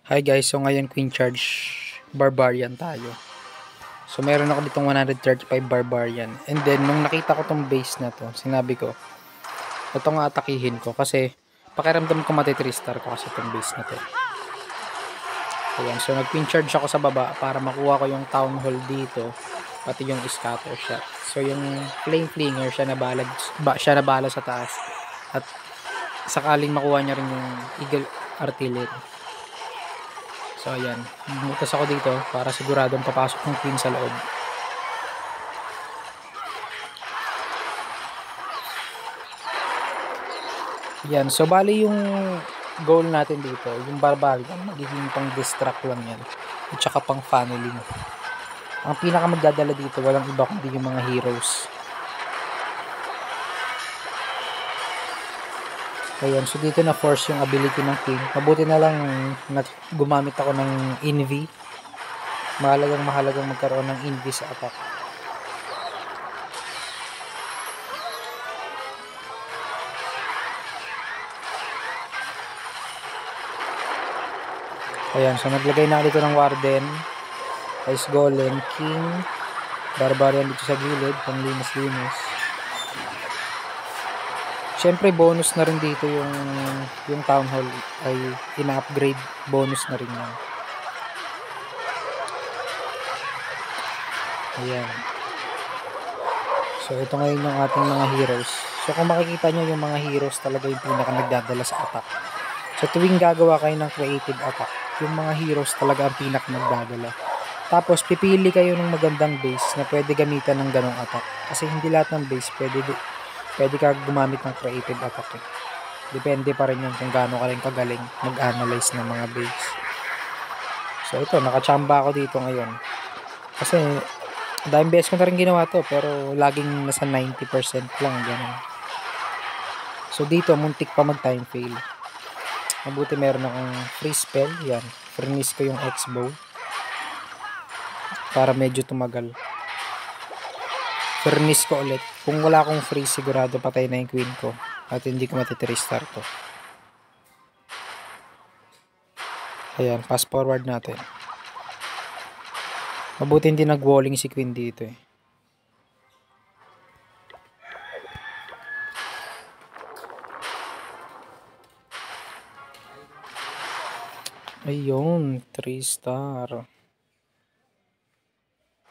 Hi guys, so ngayon Queen Charge Barbarian tayo. So meron ako ditong 135 Barbarian. And then nung nakita ko tong base na to, sinabi ko, ito nga atakihin ko kasi pakiramdam ko mati-3 star ko kasi tong base na to. Ayan, so nag Queen Charge ako sa baba para makuha ko yung Town Hall dito, pati yung scatter shot. So yung Flame Flinger siya na bala sa taas. At sakaling makuha niya rin yung Eagle Artillery. So ayan, bumutas ako dito para siguradong papasok yung queen sa loob. Yan, so bali yung goal natin dito, yung barbarian, magiging pang distract lang yan. At saka pang funneling. Ang pinaka magdadala dito, walang iba kundi yung mga heroes. Ayan, so dito na force yung ability ng king. Mabuti na lang gumamit ako ng envy. Mahalagang magkaroon ng envy sa attack. Ayan, so naglagay na dito ng warden, ice golem, king, barbarian dito sa gilid, pang linis-linis. Siyempre bonus na rin dito yung town hall ay ina-upgrade, bonus na rin yan. Ayan. So ito ngayon yung ating mga heroes. So kung makikita nyo yung mga heroes talaga yung pinaka nagdadala sa attack. So tuwing gagawa kayo ng creative attack, yung mga heroes talaga ang pinaka nagdadala. Tapos pipili kayo ng magandang base na pwede gamitan ng ganong attack. Kasi hindi lahat ng base pwede ka gumamit ng creative attack. Depende pa rin yun kung gaano ka rin kagaling mag-analyze ng mga base. So ito, nakachamba ako dito ngayon. Kasi dahil beses ko na rin ginawa to, pero laging nasa 90% lang, ganun. So dito, muntik pa mag-time fail. Mabuti meron akong free spell, yan. Furnace ko yung X-bow para medyo tumagal. Furnace ko ulit. Kung wala akong free, sigurado patay na yung queen ko at hindi ko mati-3-star to. Ayan, fast forward natin. Mabuti hindi nag-walling si queen dito eh. Ayun, 3-star.